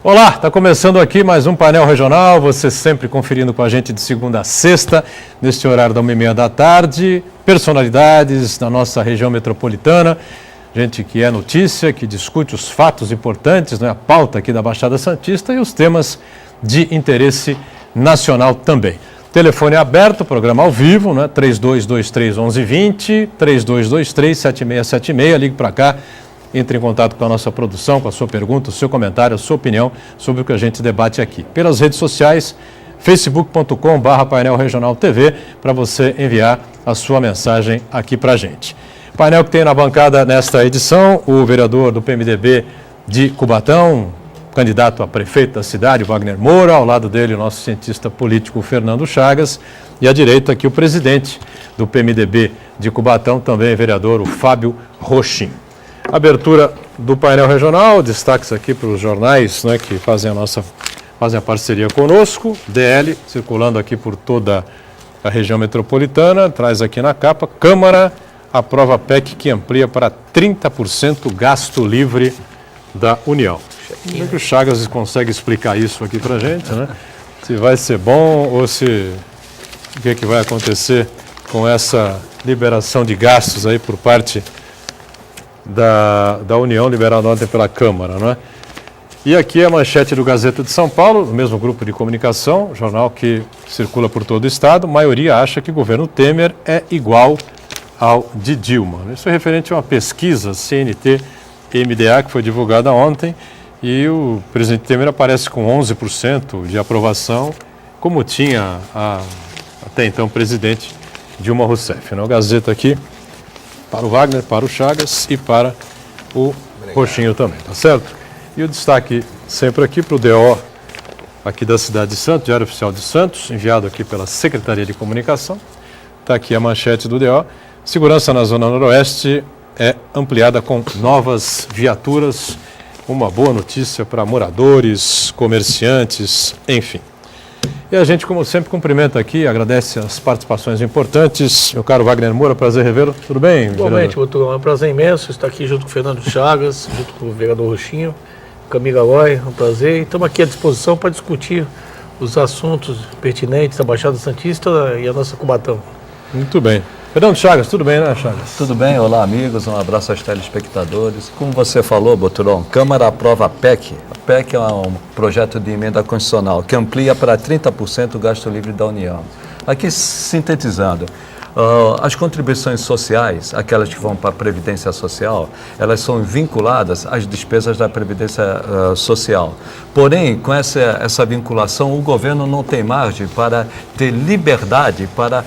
Olá, está começando aqui mais um painel regional, você sempre conferindo com a gente de segunda a sexta, neste horário da 1h30 da tarde, personalidades da nossa região metropolitana, gente que é notícia, que discute os fatos importantes, a pauta aqui da Baixada Santista e os temas de interesse nacional também. Telefone aberto, programa ao vivo, 3223-1120, 3223-7676, ligue para cá. Entre em contato com a nossa produção, com a sua pergunta, o seu comentário, a sua opinião sobre o que a gente debate aqui. Pelas redes sociais, facebook.com/painel regional TV, para você enviar a sua mensagem aqui para a gente. Painel que tem na bancada nesta edição, o vereador do PMDB de Cubatão, candidato a prefeito da cidade, Wagner Moura, ao lado dele o nosso cientista político Fernando Chagas, e à direita aqui o presidente do PMDB de Cubatão, também vereador, o Fábio Rochin. Abertura do painel regional, destaques aqui para os jornais que fazem a parceria conosco. DL, circulando aqui por toda a região metropolitana, traz aqui na capa, Câmara aprova a PEC que amplia para 30% gasto livre da União. Como é que o Chagas consegue explicar isso aqui para a gente, Se vai ser bom ou se o que vai acontecer com essa liberação de gastos aí por parte da União, liberada ontem pela Câmara, E aqui é a manchete do Gazeta de São Paulo, do mesmo grupo de comunicação, jornal que circula por todo o estado. A maioria acha que o governo Temer é igual ao de Dilma. Isso é referente a uma pesquisa CNT-MDA que foi divulgada ontem e o presidente Temer aparece com 11% de aprovação, como tinha até então o presidente Dilma Rousseff. O Gazeta aqui para o Wagner, para o Chagas e para o Rochinho também, tá certo? E o destaque sempre aqui para o DO aqui da cidade de Santos, Diário Oficial de Santos, enviado aqui pela Secretaria de Comunicação. Está aqui a manchete do DO. Segurança na Zona Noroeste é ampliada com novas viaturas. Uma boa notícia para moradores, comerciantes, enfim. E a gente, como sempre, cumprimenta aqui, agradece as participações importantes. Meu caro Wagner Moura, prazer revê-lo. Tudo bem? Igualmente, doutor, é um prazer imenso estar aqui junto com o Fernando Chagas, junto com o vereador Rochinho, Camila Loy, é um prazer. E estamos aqui à disposição para discutir os assuntos pertinentes da Baixada Santista e a nossa Cubatão. Muito bem. Fernando Chagas, tudo bem, Chagas? Tudo bem, olá amigos, um abraço aos telespectadores. Como você falou, Boturão, Câmara aprova a PEC. A PEC é um projeto de emenda constitucional que amplia para 30% o gasto livre da União. Aqui, sintetizando, as contribuições sociais, aquelas que vão para a Previdência Social, elas são vinculadas às despesas da Previdência Social. Porém, com essa vinculação, o governo não tem margem para ter liberdade para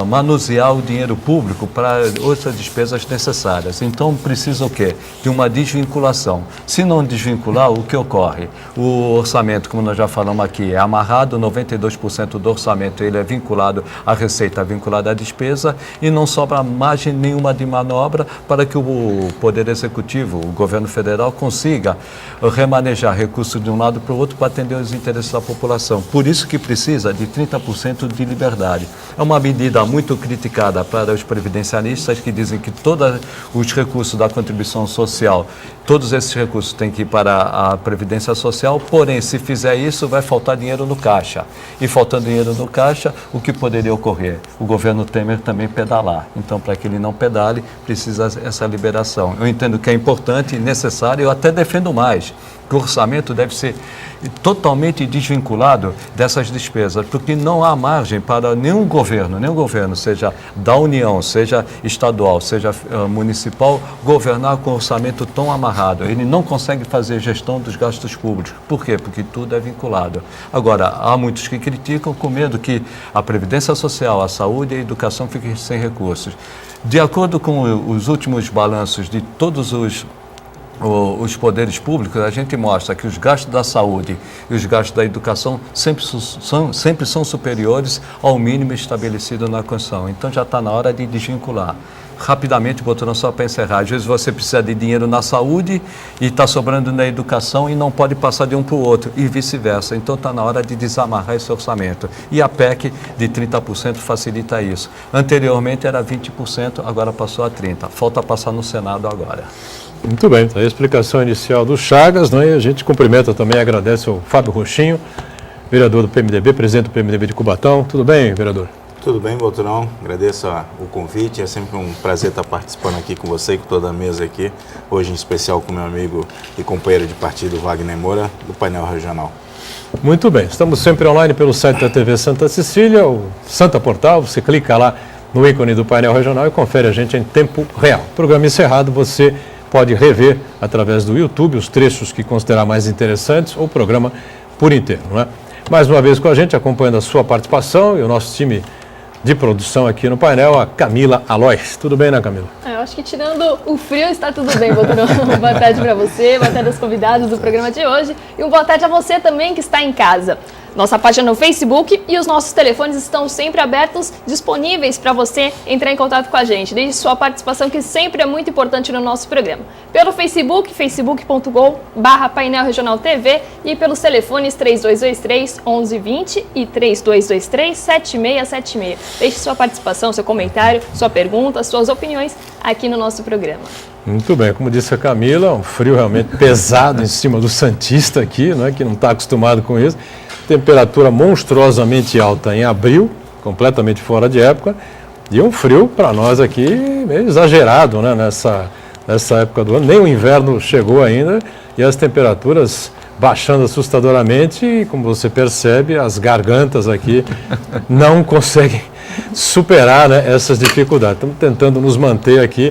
manusear o dinheiro público para outras despesas necessárias. Então, precisa o quê? De uma desvinculação. Se não desvincular, o que ocorre? O orçamento, como nós já falamos aqui, é amarrado, 92% do orçamento ele é vinculado à receita, vinculada à despesa, e não sobra margem nenhuma de manobra para que o Poder Executivo, o governo federal, consiga remanejar recursos de um lado para o outro para atender os interesses da população. Por isso que precisa de 30% de liberdade. É uma medida muito criticada para os previdencianistas que dizem que todos os recursos da contribuição social, todos esses recursos têm que ir para a Previdência Social, porém, se fizer isso, vai faltar dinheiro no caixa. E faltando dinheiro no caixa, o que poderia ocorrer? O governo Temer também pedalar. Então, para que ele não pedale, precisa essa liberação. Eu entendo que é importante e necessário, eu até defendo mais, que o orçamento deve ser totalmente desvinculado dessas despesas, porque não há margem para nenhum governo, seja da União, seja estadual, seja municipal, governar com orçamento tão amarrado. Ele não consegue fazer gestão dos gastos públicos. Por quê? Porque tudo é vinculado. Agora, há muitos que criticam com medo que a Previdência Social, a saúde e a educação fiquem sem recursos. De acordo com os últimos balanços de todos os poderes públicos, a gente mostra que os gastos da saúde e os gastos da educação sempre são superiores ao mínimo estabelecido na Constituição. Então já está na hora de desvincular. Rapidamente, Boturão, só para encerrar, às vezes você precisa de dinheiro na saúde e está sobrando na educação e não pode passar de um para o outro, e vice-versa. Então está na hora de desamarrar esse orçamento. E a PEC de 30% facilita isso. Anteriormente era 20%, agora passou a 30%. Falta passar no Senado agora. Muito bem, tá aí a explicação inicial do Chagas, né? E a gente cumprimenta também e agradece ao Fábio Rochinho, vereador do PMDB, presidente do PMDB de Cubatão. Tudo bem, vereador? Tudo bem, Boturão. Agradeço o convite. É sempre um prazer estar participando aqui com você e com toda a mesa aqui. Hoje, em especial, com meu amigo e companheiro de partido, Wagner Moura, do painel regional. Muito bem, estamos sempre online pelo site da TV Santa Cecília, o Santa Portal. Você clica lá no ícone do painel regional e confere a gente em tempo real. Programa encerrado, você pode rever através do YouTube os trechos que considerar mais interessantes ou o programa por inteiro, não é? Mais uma vez com a gente, acompanhando a sua participação e o nosso time de produção aqui no painel, a Camila Alois. Tudo bem, né, Camila? Eu acho que tirando o frio está tudo bem, Boturão. Boa tarde para você, boa tarde aos convidados do programa de hoje e boa tarde a você também que está em casa. Nossa página no Facebook e os nossos telefones estão sempre abertos, disponíveis para você entrar em contato com a gente. Deixe sua participação, que sempre é muito importante no nosso programa. Pelo Facebook, facebook.com/Painel Regional TV e pelos telefones 3223-1120 e 3223-7676. Deixe sua participação, seu comentário, sua pergunta, suas opiniões aqui no nosso programa. Muito bem, como disse a Camila, um frio realmente pesado em cima do Santista aqui, não é, que não está acostumado com isso. Temperatura monstruosamente alta em abril, completamente fora de época, e um frio para nós aqui meio exagerado, né, nessa época do ano. Nem o inverno chegou ainda e as temperaturas baixando assustadoramente e, como você percebe, as gargantas aqui não conseguem superar, né, essas dificuldades. Estamos tentando nos manter aqui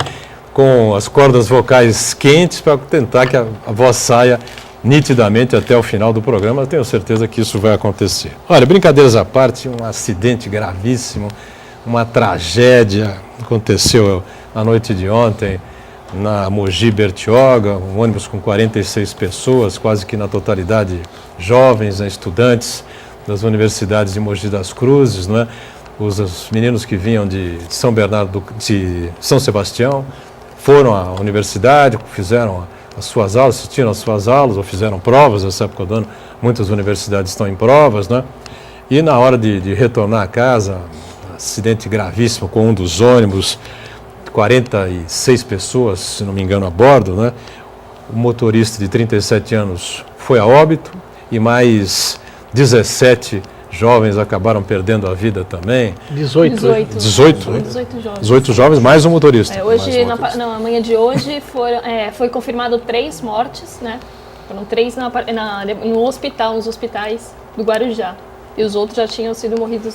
com as cordas vocais quentes para tentar que a voz saia nitidamente até o final do programa. Eu tenho certeza que isso vai acontecer. Olha, brincadeiras à parte, um acidente gravíssimo, uma tragédia aconteceu na noite de ontem na Mogi Bertioga, um ônibus com 46 pessoas, quase que na totalidade jovens, né, estudantes das universidades de Mogi das Cruzes, não é? Os meninos que vinham de de São Sebastião foram à universidade, fizeram assistiram às suas aulas ou fizeram provas nessa época do ano. Muitas universidades estão em provas, né? E na hora de retornar a casa, um acidente gravíssimo com um dos ônibus, 46 pessoas, se não me engano, a bordo, né? O motorista de 37 anos foi a óbito e mais 17 jovens acabaram perdendo a vida também. 18 jovens. 18 jovens, mais um motorista. Hoje, na manhã de hoje, foi confirmado 3 mortes, né? Foram 3 no hospital, nos hospitais do Guarujá. E os outros já tinham morrido.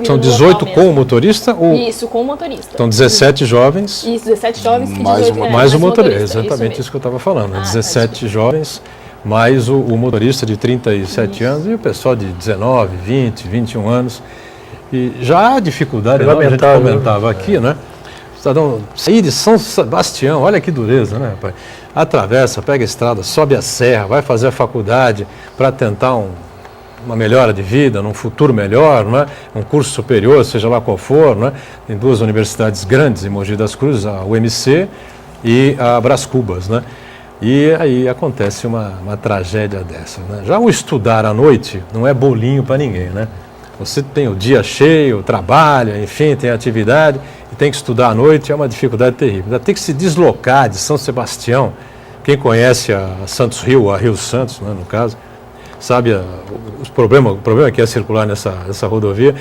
São 18 com o motorista? Ou... Isso, com o motorista. Então 17 jovens. Isso, 17 jovens e 18 mais o motorista. Exatamente isso que eu estava falando. 17 jovens, mais o motorista de 37 anos e o pessoal de 19, 20, 21 anos. E já há dificuldade, a gente comentava aqui, né? Cidadão, sair de São Sebastião, olha que dureza, né, rapaz? Atravessa, pega a estrada, sobe a serra, vai fazer a faculdade para tentar uma melhora de vida, num futuro melhor, não é? Um curso superior, seja lá qual for, não é? Tem 2 universidades grandes em Mogi das Cruzes, a UMC e a Brás Cubas, né? E aí acontece uma tragédia dessa, né? Já o estudar à noite não é bolinho para ninguém, né? Você tem o dia cheio, trabalha, enfim, tem atividade e tem que estudar à noite, é uma dificuldade terrível. Ainda tem que se deslocar de São Sebastião, quem conhece a Santos Rio, a Rio Santos, né, no caso, sabe o problema que é circular nessa rodovia.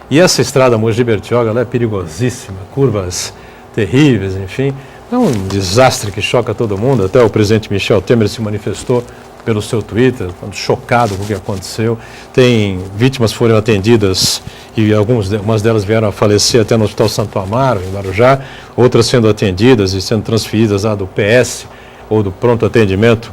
E essa estrada Mogi Bertioga, ela é perigosíssima, curvas terríveis, enfim. É um desastre que choca todo mundo. Até o presidente Michel Temer se manifestou pelo seu Twitter, chocado com o que aconteceu. Tem vítimas que foram atendidas e algumas delas vieram a falecer até no Hospital Santo Amaro, em Guarujá, outras sendo atendidas e sendo transferidas lá do PS ou do pronto atendimento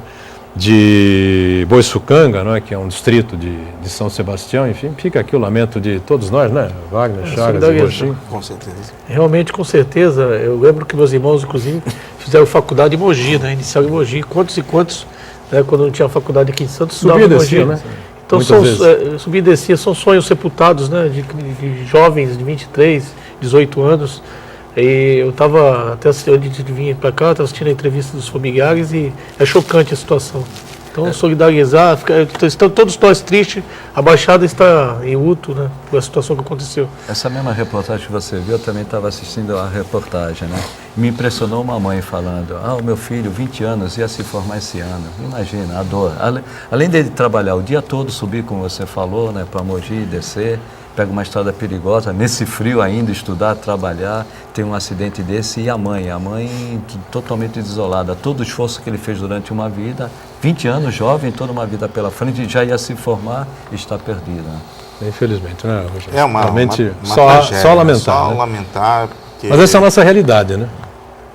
de Boiçucanga, não é, que é um distrito de São Sebastião. Enfim, fica aqui o lamento de todos nós, né? Wagner, Chagas e Rochinho. Com certeza. Realmente, com certeza. Eu lembro que meus irmãos, inclusive, fizeram faculdade em Mogi, né? Inicial em Mogi. Quantos e quantos, né, quando não tinha faculdade aqui em Santos, subia e descia, né? Então, subia e descia, são sonhos sepultados, né? De jovens de 23, 18 anos. E eu estava, até antes de vir para cá, estava assistindo a entrevista dos familiares e é chocante a situação. Então, solidarizar, estão todos nós tristes, a Baixada está em luto, né, pela situação que aconteceu. Essa mesma reportagem que você viu, eu também estava assistindo a reportagem, né? Me impressionou uma mãe falando, o meu filho, 20 anos, ia se formar esse ano. Imagina, a dor. Além dele trabalhar o dia todo, subir, como você falou, né, para Mogi, descer, pega uma estrada perigosa, nesse frio ainda, estudar, trabalhar, tem um acidente desse, e a mãe totalmente desolada. Todo o esforço que ele fez durante uma vida, 20 anos, jovem, toda uma vida pela frente, já ia se formar e está perdida. Infelizmente, né, Rogério? É uma realmente tragédia, só lamentar. Só né? lamentar. Mas essa é a nossa realidade, né?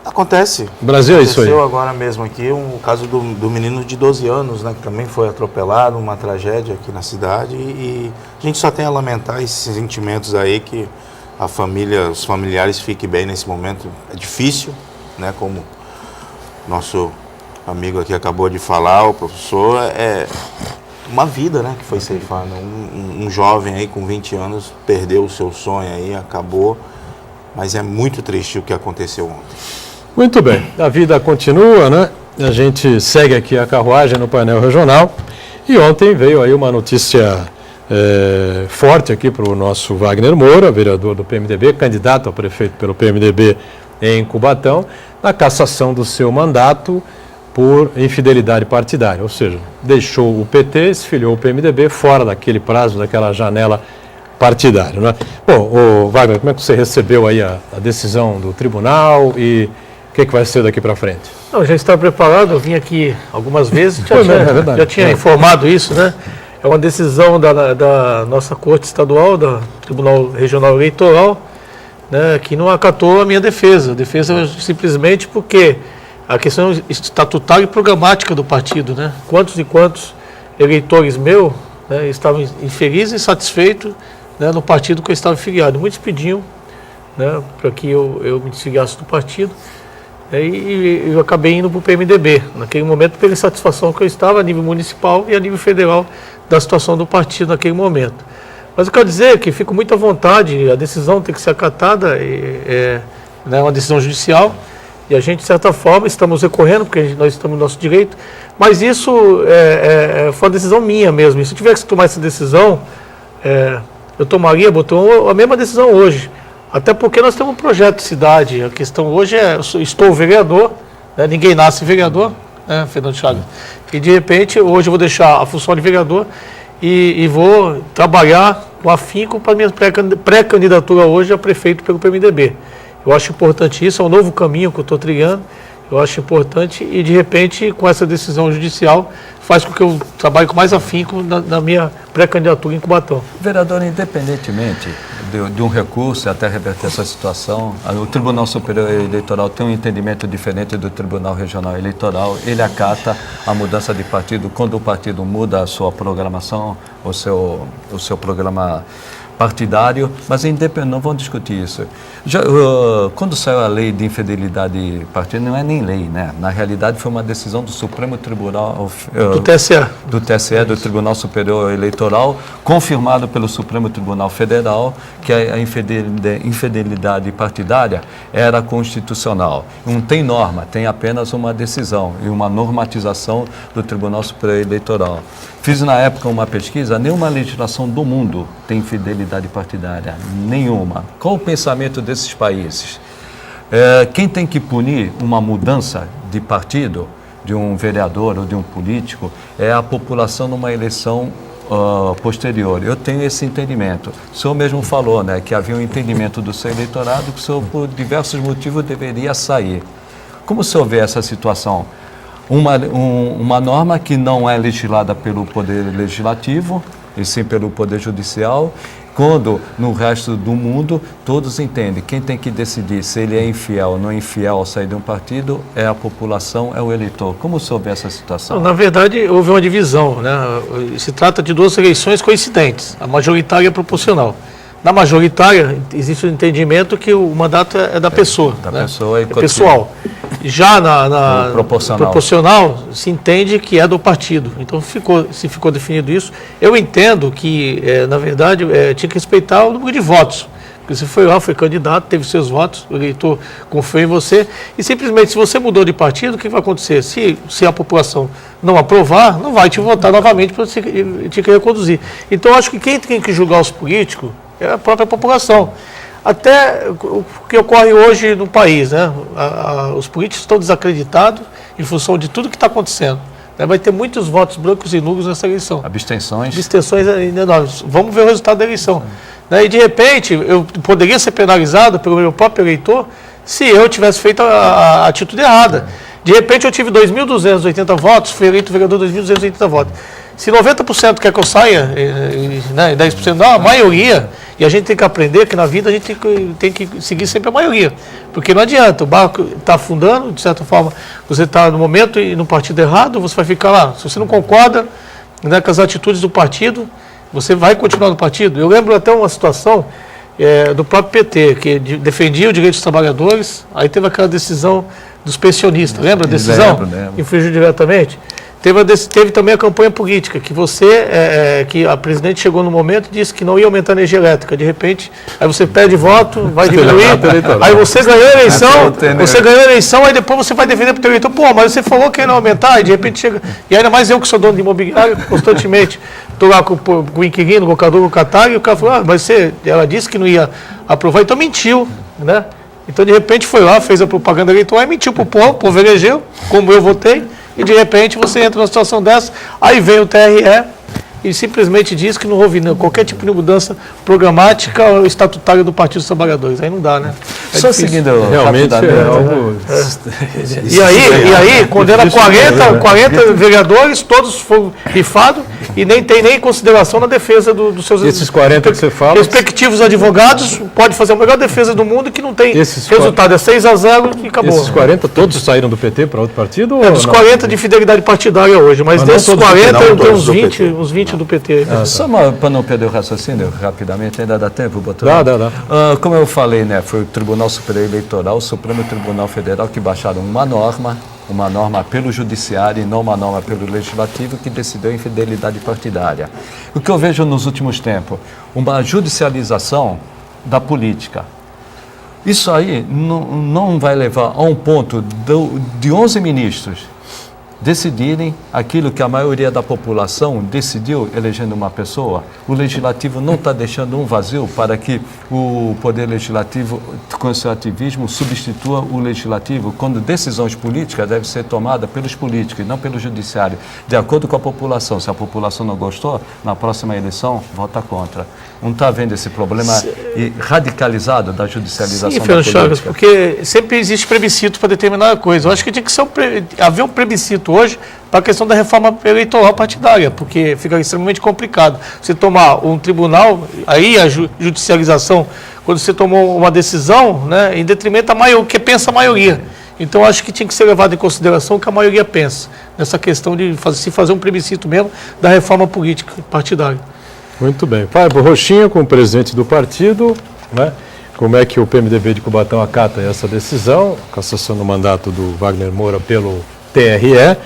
Acontece. O Brasil é isso aí. Aconteceu agora mesmo aqui o caso do menino de 12 anos, né, que também foi atropelado, uma tragédia aqui na cidade, e a gente só tem a lamentar esses sentimentos aí, que a família, os familiares fiquem bem nesse momento. É difícil, né, como nosso amigo aqui acabou de falar, o professor, é uma vida, né, que foi ceifada. Um jovem aí com 20 anos perdeu o seu sonho aí, acabou, mas é muito triste o que aconteceu ontem. Muito bem, a vida continua, né? A gente segue aqui a carruagem no painel regional, e ontem veio aí uma notícia forte aqui para o nosso Wagner Moura, vereador do PMDB, candidato a prefeito pelo PMDB em Cubatão, na cassação do seu mandato por infidelidade partidária, ou seja, deixou o PT, se filiou ao PMDB fora daquele prazo, daquela janela partidária, né? Bom, Wagner, como é que você recebeu aí a decisão do tribunal e o que vai ser daqui para frente? Não, já estava preparado, eu vim aqui algumas vezes, já tinha informado isso, né? É uma decisão da nossa Corte Estadual, do Tribunal Regional Eleitoral, né, que não acatou a minha defesa. A defesa simplesmente porque a questão estatutária e programática do partido, né? Quantos e quantos eleitores meus, né, estavam infelizes e insatisfeitos, né, no partido que eu estava filiado. Muitos pediam, né, para que eu me desfiliasse do partido. E eu acabei indo para o PMDB, naquele momento, pela insatisfação que eu estava a nível municipal e a nível federal da situação do partido naquele momento. Mas eu quero dizer que fico muito à vontade, a decisão tem que ser acatada, é uma decisão judicial, e a gente, de certa forma, estamos recorrendo, porque nós estamos no nosso direito, mas isso foi uma decisão minha mesmo. E se eu tivesse que tomar essa decisão, eu tomaria, a mesma decisão hoje. Até porque nós temos um projeto de cidade. A questão hoje estou vereador, né? Ninguém nasce vereador, né, Fernando Chagas? E de repente, hoje eu vou deixar a função de vereador e vou trabalhar com afinco para a minha pré-candidatura hoje a prefeito pelo PMDB. Eu acho importante isso, é um novo caminho que eu estou trilhando, eu acho importante, e de repente, com essa decisão judicial, faz com que eu trabalhe com mais afinco na minha pré-candidatura em Cubatão. Vereador, independentemente de um recurso até reverter essa situação, o Tribunal Superior Eleitoral tem um entendimento diferente do Tribunal Regional Eleitoral. Ele acata a mudança de partido quando o partido muda a sua programação, o seu programa partidário, mas não vamos discutir isso. Quando saiu a lei de infidelidade partidária, não é nem lei, né? Na realidade, foi uma decisão do Supremo Tribunal... do TSE. Do TSE, do Tribunal Superior Eleitoral, confirmado pelo Supremo Tribunal Federal, que a infidelidade partidária era constitucional. Não tem norma, tem apenas uma decisão e uma normatização do Tribunal Superior Eleitoral. Fiz na época uma pesquisa, nenhuma legislação do mundo tem infidelidade partidária, nenhuma. Qual o pensamento desses países? Quem tem que punir uma mudança de partido, de um vereador ou de um político, é a população numa eleição posterior. Eu tenho esse entendimento. O senhor mesmo falou, né, que havia um entendimento do seu eleitorado que o senhor, por diversos motivos, deveria sair. Como o senhor vê essa situação? Uma norma que não é legislada pelo Poder Legislativo, e sim pelo Poder Judicial, quando no resto do mundo todos entendem quem tem que decidir se ele é infiel ou não é infiel ao sair de um partido é a população, é o eleitor. Como o senhor vê essa situação? Na verdade, houve uma divisão, né? Se trata de duas eleições coincidentes, a majoritária e a proporcional. Na majoritária, existe o entendimento que o mandato é da pessoa. Da né? pessoa e pessoal. Já na proporcional, se entende que é do partido. Então, se ficou definido isso. Eu entendo que, na verdade, tinha que respeitar o número de votos. Porque você foi lá, foi candidato, teve seus votos, o eleitor confiou em você. E simplesmente, se você mudou de partido, o que vai acontecer? Se a população não aprovar, não vai te votar novamente para você te reconduzir. Então, acho que quem tem que julgar os políticos é a própria população. até o que ocorre hoje no país, né? Os políticos estão desacreditados em função de tudo que está acontecendo. Vai ter muitos votos brancos e nulos nessa eleição. Abstenções. Abstenções enormes. Vamos ver o resultado da eleição. E de repente, eu poderia ser penalizado pelo meu próprio eleitor se eu tivesse feito a atitude errada. De repente, eu tive 2.280 votos, fui eleito vereador 2.280 votos. Se 90% quer que eu saia, né, 10% não, a maioria, e a gente tem que aprender que na vida a gente tem que seguir sempre a maioria. Porque não adianta, o barco está afundando, de certa forma, você está no momento e no partido errado, você vai ficar lá. Se você não concorda, né, com as atitudes do partido, você vai continuar no partido. Eu lembro até uma situação do próprio PT, que defendia o direito dos trabalhadores, aí teve aquela decisão dos pensionistas, lembra a decisão? Lembro. Infringiu diretamente. Teve também a campanha política, que que a presidente chegou no momento e disse que não ia aumentar a energia elétrica. De repente, aí você perde voto, vai diminuir, aí você ganhou a eleição, aí depois você vai defender para o teu eleitor, pô, mas você falou que ia não aumentar, e de repente chega, e ainda mais eu que sou dono de imobiliário, constantemente, estou lá com o inquilino, o locador, o catálogo, e o cara falou, mas ela disse que não ia aprovar, então mentiu, né? Então, de repente, foi lá, fez a propaganda eleitoral e mentiu para o povo elegeu, como eu votei, e de repente você entra numa situação dessa, aí vem o TRE e simplesmente diz que não houve qualquer tipo de mudança programática ou estatutária do Partido dos Trabalhadores. Aí não dá, né? Só seguindo realmente é algo... E aí condenaram 40 vereadores, todos foram rifados e nem tem nem consideração na defesa dos seus... Esses 40 que você fala... Respectivos advogados, pode fazer a melhor defesa do mundo que não tem resultado. É 6-0 e acabou. Esses 40 todos saíram do PT para outro partido? Dos 40 de fidelidade partidária hoje, mas desses 40 eu tenho uns 20 do PT. Só para não perder o raciocínio, rapidamente, ainda dá tempo, botou? Dá. Como eu falei, né, foi o Tribunal Superior Eleitoral, o Supremo Tribunal Federal, que baixaram uma norma pelo Judiciário e não uma norma pelo Legislativo, que decidiu a infidelidade partidária. O que eu vejo nos últimos tempos? Uma judicialização da política. Isso aí não vai levar a um ponto de 11 ministros decidirem aquilo que a maioria da população decidiu elegendo uma pessoa. O Legislativo não está deixando um vazio para que o Poder Legislativo, com seu ativismo, substitua o Legislativo, quando decisões políticas devem ser tomadas pelos políticos e não pelo Judiciário, de acordo com a população. Se a população não gostou, na próxima eleição, vota contra. Não está vendo esse problema radicalizado da judicialização da política? Chagas, porque sempre existe plebiscito para determinada coisa. Eu acho que tinha que haver um plebiscito hoje para a questão da reforma eleitoral partidária, porque fica extremamente complicado. Você tomar um tribunal, aí a judicialização, quando você tomou uma decisão, né, em detrimento da maioria, que pensa a maioria. Então, acho que tinha que ser levado em consideração o que a maioria pensa, nessa questão de se fazer um plebiscito mesmo da reforma política partidária. Muito bem. Fábio Rochinha, como presidente do partido, né? Como é que o PMDB de Cubatão acata essa decisão, cassação do mandato do Wagner Moura pelo TRE,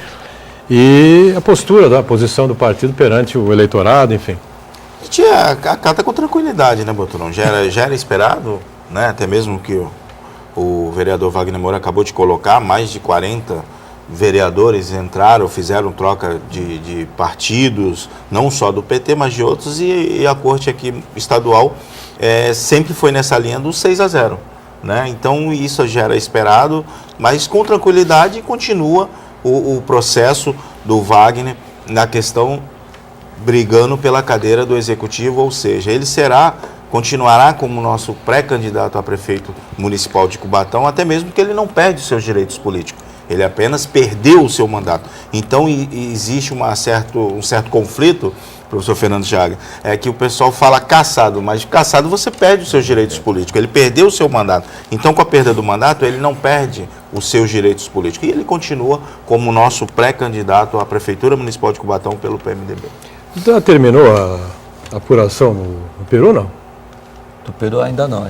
e a postura, a posição do partido perante o eleitorado, enfim. A gente acata com tranquilidade, né, Boturão? Já era esperado, né? Até mesmo que o vereador Wagner Moura acabou de colocar, mais de 40 vereadores entraram, fizeram troca de partidos, não só do PT, mas de outros, e a corte aqui estadual sempre foi nessa linha do 6-0, né? Então isso já era esperado, mas com tranquilidade continua o processo do Wagner na questão brigando pela cadeira do Executivo, ou seja, ele continuará como nosso pré-candidato a prefeito municipal de Cubatão, até mesmo que ele não perde os seus direitos políticos. Ele apenas perdeu o seu mandato. Então, existe um certo conflito, professor Fernando Chagas, que o pessoal fala cassado, mas cassado você perde os seus direitos políticos. Ele perdeu o seu mandato. Então, com a perda do mandato, ele não perde os seus direitos políticos. E ele continua como nosso pré-candidato à Prefeitura Municipal de Cubatão pelo PMDB. Já terminou a apuração no Peru, não? Do Peru ainda não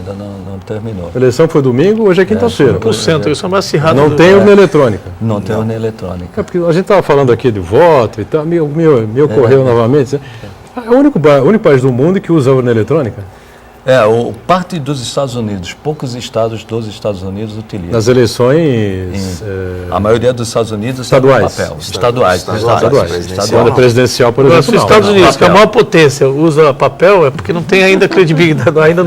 terminou. A eleição foi domingo, hoje é quinta-feira. No centro, isso é mais acirrado. Não tem urna eletrônica. Não tem urna eletrônica. É porque a gente estava falando aqui de voto e tal, me ocorreu novamente. É o único país do mundo que usa urna eletrônica? Parte dos Estados Unidos, poucos estados dos Estados Unidos utilizam. Nas eleições... A maioria dos Estados Unidos estaduais. Papel. Estaduais. Presidencial. Presidencial, por exemplo, os Estados Unidos, que é a maior potência, usa papel, é porque não tem ainda credibilidade, ainda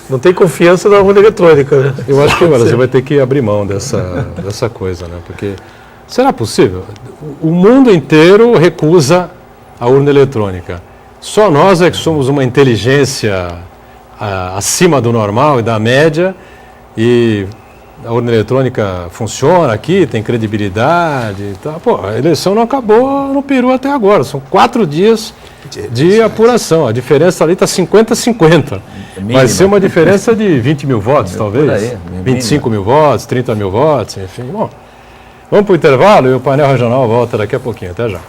Não tem confiança na urna eletrônica, né? Eu acho que o Brasil vai ter que abrir mão dessa coisa, né? Porque será possível? O mundo inteiro recusa a urna eletrônica. Só nós é que somos uma inteligência acima do normal e da média, e a urna eletrônica funciona aqui, tem credibilidade. Tá. Pô, a eleição não acabou no Peru até agora, são 4 dias de apuração. A diferença ali está 50-50. Vai ser uma diferença de 20 mil votos, talvez. Aí, 25 mil votos, 30 mil votos, enfim. Bom, vamos para o intervalo e o painel regional volta daqui a pouquinho. Até já.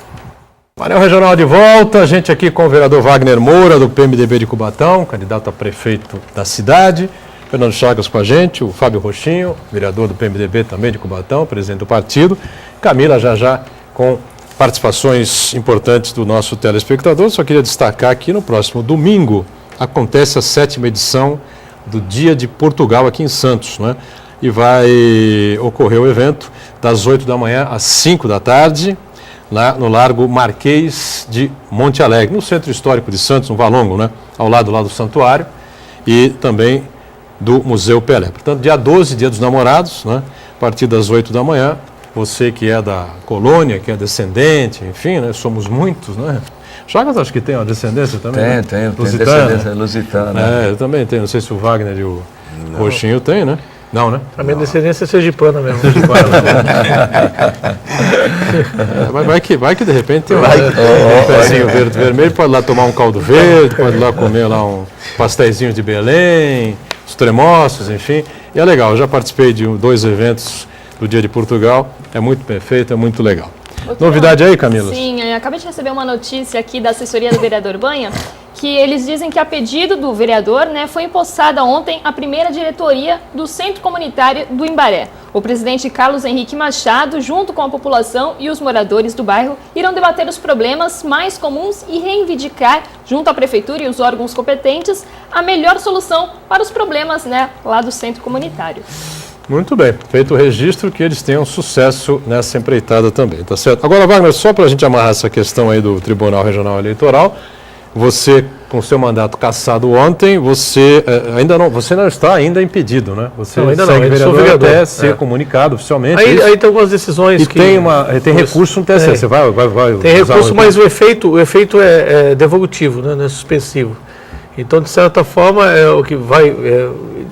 Painel regional de volta, a gente aqui com o vereador Wagner Moura, do PMDB de Cubatão, candidato a prefeito da cidade. Fernando Chagas com a gente, o Fábio Rochinho, vereador do PMDB também de Cubatão, presidente do partido. Camila já com participações importantes do nosso telespectador. Só queria destacar que no próximo domingo acontece a 7ª edição do Dia de Portugal aqui em Santos, né? E vai ocorrer o evento das 8 da manhã às 5 da tarde, lá no Largo Marquês de Monte Alegre, no Centro Histórico de Santos, no Valongo, né? Ao lado lá do Santuário, e também do Museu Pelé. Portanto, dia 12, Dia dos Namorados, né? A partir das 8 da manhã, você que é da colônia, que é descendente, enfim, né? Somos muitos, né? Chagas acho que tem uma descendência também. Tem Lusitana. descendência lusitana. Eu também tenho, não sei se o Wagner e o Rochinho tem, né? Não, né? A minha descendência é sergipana mesmo. Vai que de repente tem um pezinho verde vermelho, pode lá tomar um caldo verde, pode lá comer lá um pastéisinho de Belém, os tremoços, enfim. E é legal, eu já participei de 2 eventos do Dia de Portugal, é muito perfeito, é muito legal. Novidade aí, Camila? Sim, acabei de receber uma notícia aqui da assessoria do vereador Banha, que eles dizem que a pedido do vereador, né, foi empossada ontem a primeira diretoria do Centro Comunitário do Imbaré. O presidente Carlos Henrique Machado, junto com a população e os moradores do bairro, irão debater os problemas mais comuns e reivindicar, junto à prefeitura e os órgãos competentes, a melhor solução para os problemas, né, lá do Centro Comunitário. Muito bem, feito o registro, que eles tenham sucesso nessa empreitada também, tá certo? Agora, Wagner, só para a gente amarrar essa questão aí do Tribunal Regional Eleitoral, você, com seu mandato cassado ontem, você não está ainda impedido, né? Você ainda segue vereador até ser é. comunicado oficialmente. Aí tem algumas decisões e que... tem recurso no TSE, você vai tem recurso, mas o efeito é devolutivo, né? Não é suspensivo. Então, de certa forma, o que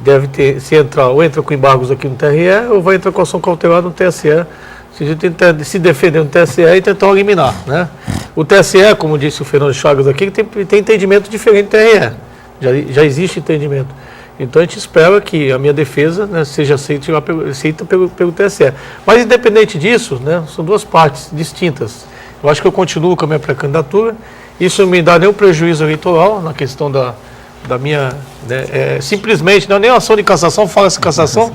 deve ter, se entrar, ou entra com embargos aqui no TRE, ou vai entrar com ação cautelar no TSE, se a gente tentar se defender no TSE e tentar eliminar, né? O TSE, como disse o Fernando Chagas aqui, tem entendimento diferente do TRE, já existe entendimento. Então a gente espera que a minha defesa, né, seja aceita pelo TSE. Mas independente disso, né, são 2 partes distintas. Eu acho que eu continuo com a minha pré-candidatura, isso não me dá nenhum prejuízo eleitoral na questão da minha, né, simplesmente, não é nem ação de cassação, fala-se cassação,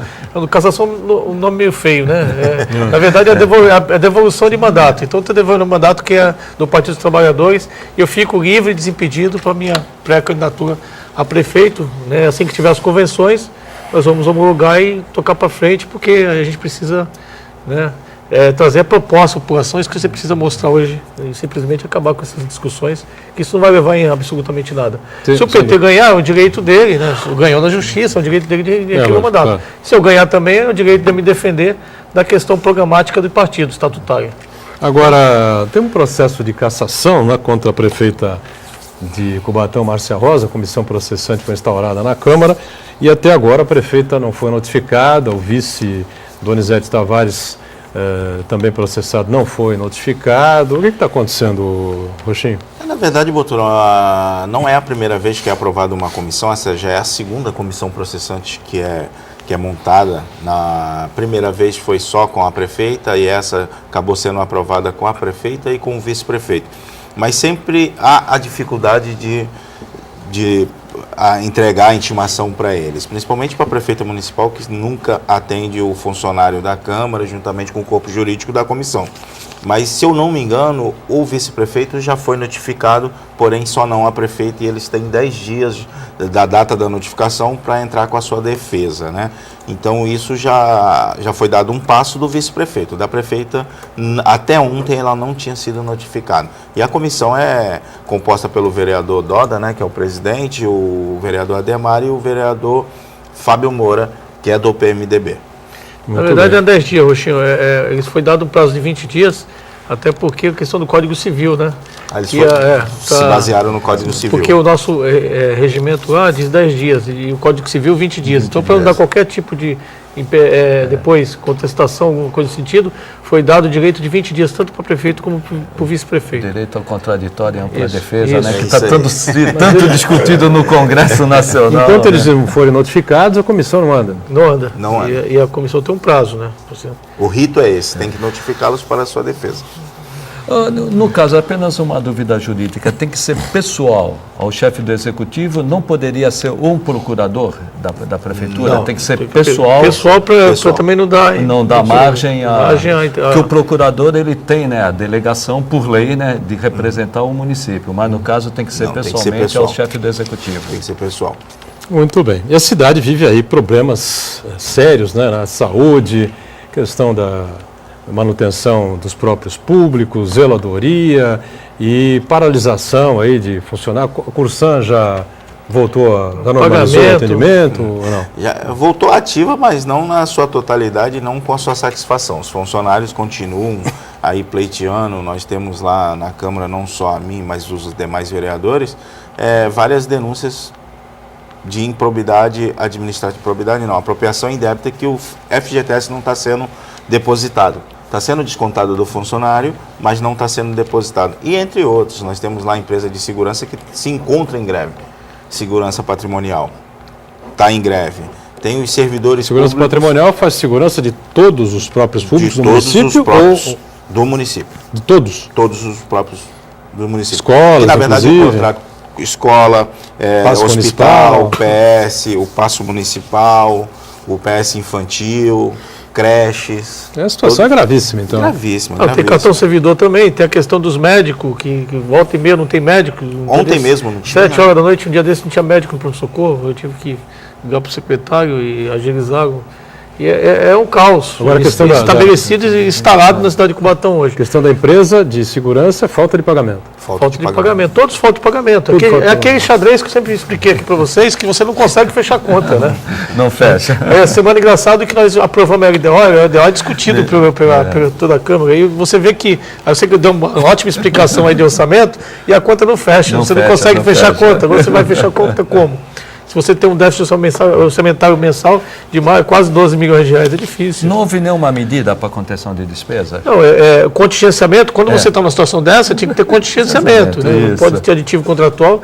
cassação um nome meio feio, né? Na verdade é a devolução de mandato. Então eu estou devolvendo o mandato que é do Partido dos Trabalhadores e eu fico livre e desimpedido para a minha pré-candidatura a prefeito, né? Assim que tiver as convenções, nós vamos homologar e tocar para frente, porque a gente precisa, né, trazer a proposta, populações que você precisa mostrar hoje e simplesmente acabar com essas discussões, que isso não vai levar em absolutamente nada. Sim, se o PT ganhar, é o direito dele, né? Ganhou na justiça, é o direito dele de requerer o mandato. Claro. Se eu ganhar também, é o direito de me defender da questão programática do partido estatutário. Agora, tem um processo de cassação, né, contra a prefeita de Cubatão, Márcia Rosa, a comissão processante foi instaurada na Câmara, e até agora a prefeita não foi notificada, o vice Donizete Tavares também processado não foi notificado. O que está acontecendo, Rochinho? Na verdade, Boturão, não é a primeira vez que é aprovada uma comissão, essa já é a 2ª comissão processante que é montada. Na primeira vez foi só com a prefeita e essa acabou sendo aprovada com a prefeita e com o vice-prefeito. Mas sempre há a dificuldade de entregar a intimação para eles, principalmente para a prefeita municipal, que nunca atende o funcionário da Câmara, juntamente com o corpo jurídico da comissão. Mas, se eu não me engano, o vice-prefeito já foi notificado, porém só não a prefeita, e eles têm 10 dias da data da notificação para entrar com a sua defesa, né? Então, isso já foi dado um passo do vice-prefeito. Da prefeita, até ontem, ela não tinha sido notificada. E a comissão é composta pelo vereador Doda, né, que é o presidente, o vereador Ademar e o vereador Fábio Moura, que é do PMDB. Na verdade, é 10 dias, Roxinho. Eles foi dado um prazo de 20 dias, até porque a questão do Código Civil, né? Eles se basearam no Código Civil. Porque o nosso regimento lá diz 10 dias e o Código Civil 20 dias. Então, para não dar qualquer tipo de depois contestação, alguma coisa nesse sentido, foi dado o direito de 20 dias, tanto para o prefeito como para o vice-prefeito. Direito ao contraditório e ampla defesa, isso, né? Que isso está aí. tanto discutido no Congresso Nacional. Enquanto né? eles não forem notificados, a comissão não anda. Não anda. Não anda. E a comissão tem um prazo, né? O rito é esse, tem que notificá-los para a sua defesa. No caso, apenas uma dúvida jurídica, tem que ser pessoal ao chefe do executivo, não poderia ser um procurador da prefeitura, Não, tem que ser pessoal. Pessoal para também não dar... Não dá margem que o procurador ele tem, né, a delegação por lei, né, de representar o município, mas no caso tem que ser Não, tem que ser pessoalmente pessoal. ao chefe do executivo. Tem que ser pessoal. Muito bem. E a cidade vive aí problemas sérios, né, na saúde, questão da manutenção dos próprios públicos, zeladoria e paralisação aí de funcionar. A Cursan já voltou a normalizar o atendimento ou não? Já voltou ativa, mas não na sua totalidade, não com a sua satisfação. Os funcionários continuam aí pleiteando. Nós temos lá na Câmara, não só a mim, mas os demais vereadores, várias denúncias de improbidade administrativa, improbidade não, apropriação indébita, que o FGTS não está sendo depositado. Está sendo descontado do funcionário, mas não está sendo depositado. E entre outros, nós temos lá a empresa de segurança que se encontra em greve. Segurança patrimonial está em greve. Tem os servidores Segurança públicos, patrimonial faz segurança de todos os próprios públicos de do todos município os próprios ou do município. de todos? Todos os próprios do município. Escolas, que, na verdade, inclusive. o contrato escola, Passo hospital, municipal. o PS, o Passo Municipal, o PS Infantil, creches. A situação é gravíssima, então. Gravíssima, Tem gravíssima. cartão servidor também, tem a questão dos médicos, que volta e meia não tem médico. Ontem mesmo não tinha. 7 horas da noite, um dia desse não tinha médico no pronto-socorro, eu tive que ligar para o secretário e agilizaram. E é um caos. Agora a questão estabelecido e instalado na cidade de Cubatão hoje. A questão da empresa de segurança é falta de pagamento. Falta de pagamento. Todos faltam de pagamento. Tudo falta de Aquele xadrez que eu sempre expliquei aqui para vocês, que você não consegue fechar a conta, né? Não fecha. Semana engraçada que nós aprovamos a LDO é discutido pela toda a Câmara. E você vê que, aí você deu uma ótima explicação aí de orçamento e a conta não fecha. Você não consegue fechar a conta. Agora você vai fechar a conta como? Se você tem um déficit orçamentário mensal de quase 12 milhões de reais, é difícil. Não houve nenhuma medida para contenção de despesa? Não, contingenciamento, quando você está numa situação dessa, tinha que ter contingenciamento. Né? Não pode ter aditivo contratual.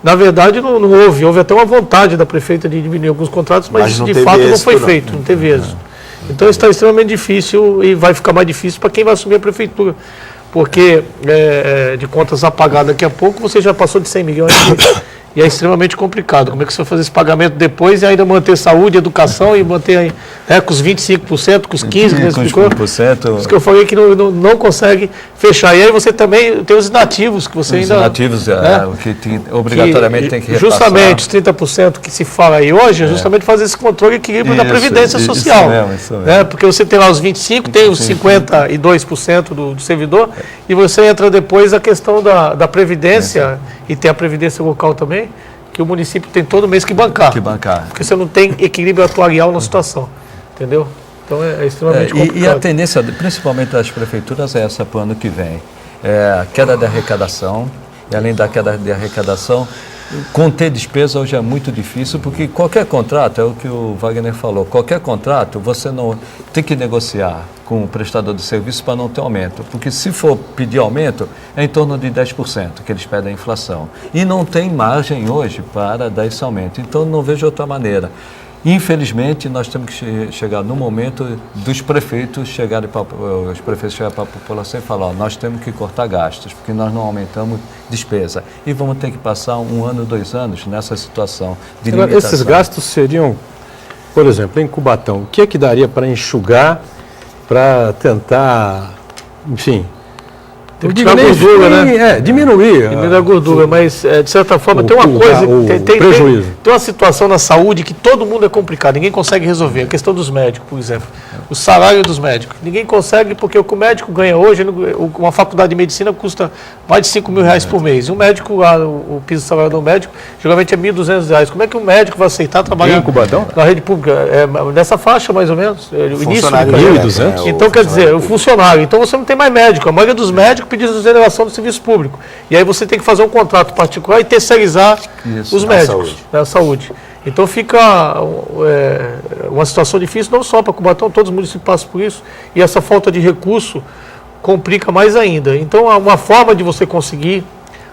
Na verdade, não houve. Houve até uma vontade da prefeita de diminuir alguns contratos, mas de fato não foi feito, não teve êxito. Então está extremamente difícil e vai ficar mais difícil para quem vai assumir a prefeitura. Porque de contas a pagar daqui a pouco, você já passou de 100 milhões e é extremamente complicado. Como é que você vai fazer esse pagamento depois e ainda manter saúde, educação e manter com os 25%, com os 15%, que você explicou? Isso que eu falei que não consegue fechar. E aí você também tem os inativos, que você ainda... Os inativos, que obrigatoriamente tem que repassar. Justamente, os 30% que se fala aí hoje, é justamente fazer esse controle e equilíbrio da Previdência Social. Isso mesmo. Porque você tem lá os 25%, tem os 52% do servidor, e você entra depois a questão da Previdência, e tem a Previdência local também, que o município tem todo mês que bancar. Porque você não tem equilíbrio atuarial na situação. Entendeu? Então é extremamente complicado. E a tendência, principalmente das prefeituras, é essa para o ano que vem. A queda da arrecadação, e além da queda de arrecadação, conter despesa hoje é muito difícil, porque qualquer contrato, é o que o Wagner falou, qualquer contrato você não tem que negociar com o prestador de serviço para não ter aumento, porque se for pedir aumento, é em torno de 10% que eles pedem a inflação. E não tem margem hoje para dar esse aumento, então não vejo outra maneira. Infelizmente, nós temos que chegar no momento dos prefeitos chegarem para a população e falar, nós temos que cortar gastos, porque nós não aumentamos despesa. E vamos ter que passar 1 ano, 2 anos nessa situação de limitação. Esses gastos seriam, por exemplo, em Cubatão, o que é que daria para enxugar, para tentar, enfim, Tem que tirar a gordura, né? Diminuir. Diminuir a gordura, mas de certa forma tem uma coisa, tem uma situação na saúde que todo mundo é complicado, ninguém consegue resolver. A questão dos médicos, por exemplo. O salário dos médicos. Ninguém consegue, porque o que o médico ganha hoje, uma faculdade de medicina custa mais de 5 mil reais por mês. Um médico, o piso de salário do médico, geralmente é R$1.200. Como é que um médico vai aceitar trabalhar na rede pública? Nessa faixa, mais ou menos. O início de 1.200. Então, quer dizer, o funcionário. Então, você não tem mais médico. A maioria dos médicos pediu exoneração do serviço público. E aí você tem que fazer um contrato particular e terceirizar os médicos na saúde. Então fica uma situação difícil, não só para Cubatão, todos os municípios passam por isso, e essa falta de recurso complica mais ainda. Então, uma forma de você conseguir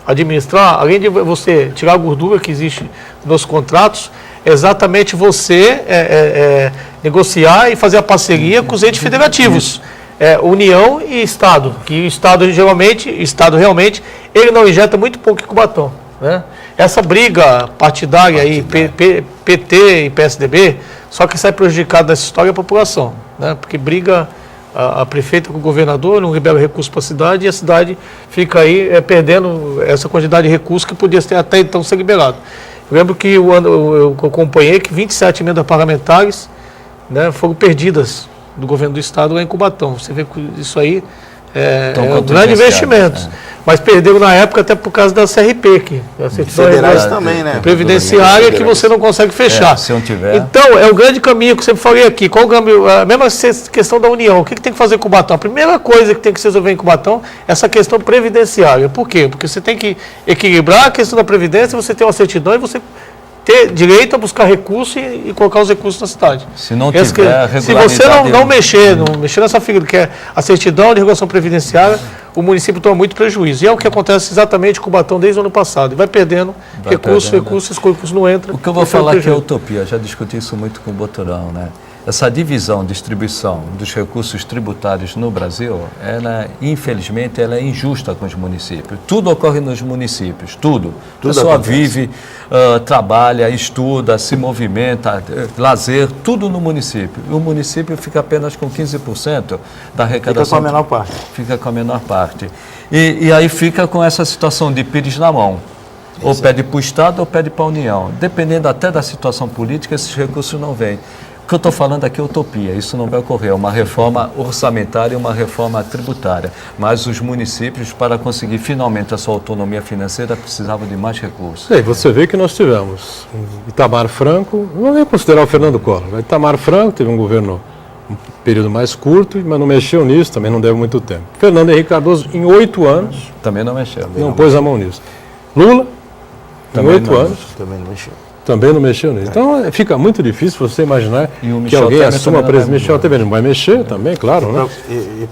administrar, além de você tirar a gordura que existe nos contratos, é exatamente você negociar e fazer a parceria com os entes federativos. União e Estado, que o Estado realmente, ele não injeta muito pouco em Cubatão, né? Essa briga partidária aí, PT e PSDB, só que sai prejudicado nessa história é a população, né? Porque briga a prefeita com o governador, não libera recursos para a cidade, e a cidade fica aí perdendo essa quantidade de recursos que podia ter até então ser liberado. Eu lembro que eu acompanhei que 27 emendas parlamentares, né, foram perdidas do governo do estado lá em Cubatão. Você vê que isso aí é um grande investimento. Mas perderam na época até por causa da CRP, que a federais também, né? Previdenciária, que você não consegue fechar. Se não tiver. Então, é o grande caminho que eu sempre falei aqui. Qual a mesma questão da União. O que tem que fazer em Cubatão? A primeira coisa que tem que se resolver em Cubatão é essa questão previdenciária. Por quê? Porque você tem que equilibrar a questão da previdência, você ter uma certidão e você ter direito a buscar recursos e colocar os recursos na cidade. Se não tiver se você não mexer nessa figura que é a certidão de regulação previdenciária, o município toma muito prejuízo. E é o que acontece exatamente com o Cubatão desde o ano passado. E vai perdendo recursos não entram. O que eu vou falar aqui é utopia. Já discuti isso muito com o Boturão, né? Essa divisão, distribuição dos recursos tributários no Brasil, infelizmente, ela é injusta com os municípios. Tudo ocorre nos municípios, tudo. A pessoa vive, trabalha, estuda, se movimenta, lazer, tudo no município. E o município fica apenas com 15% da arrecadação. Fica com a menor parte. Fica com a menor parte. E aí fica com essa situação de pires na mão. Ou pede para o Estado ou pede para a União. Dependendo até da situação política, esses recursos não vêm. O que eu estou falando aqui é utopia, isso não vai ocorrer, é uma reforma orçamentária e uma reforma tributária. Mas os municípios, para conseguir finalmente a sua autonomia financeira, precisavam de mais recursos. Você vê que nós tivemos Itamar Franco, não vou considerar o Fernando Collor, Itamar Franco teve um governo um período mais curto, mas não mexeu nisso, também não deu muito tempo. Fernando Henrique Cardoso, em 8 anos, também não mexeu. Não pôs a mão nisso. Lula, em 8 anos, também não mexeu. Também não mexeu nisso. Então fica muito difícil você imaginar que alguém assuma a presidência. Michel Temer não vai mexer também, claro, né? E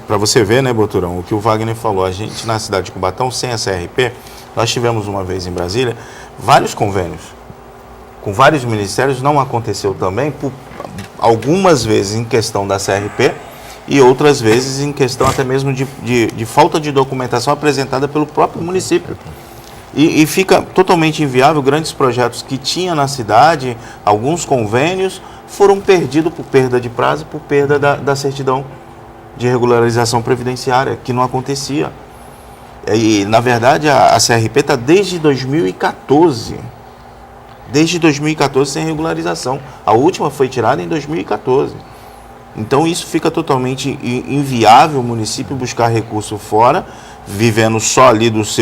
para você ver, né, Boturão, o que o Wagner falou, a gente na cidade de Cubatão, sem a CRP, nós tivemos uma vez em Brasília vários convênios com vários ministérios, não aconteceu também, por algumas vezes em questão da CRP e outras vezes em questão até mesmo de falta de documentação apresentada pelo próprio município. E fica totalmente inviável, grandes projetos que tinha na cidade, alguns convênios, foram perdidos por perda de prazo, por perda da certidão de regularização previdenciária, que não acontecia. E, na verdade, a CRP está desde 2014. Desde 2014 sem regularização. A última foi tirada em 2014. Então, isso fica totalmente inviável o município buscar recurso fora, vivendo só ali dos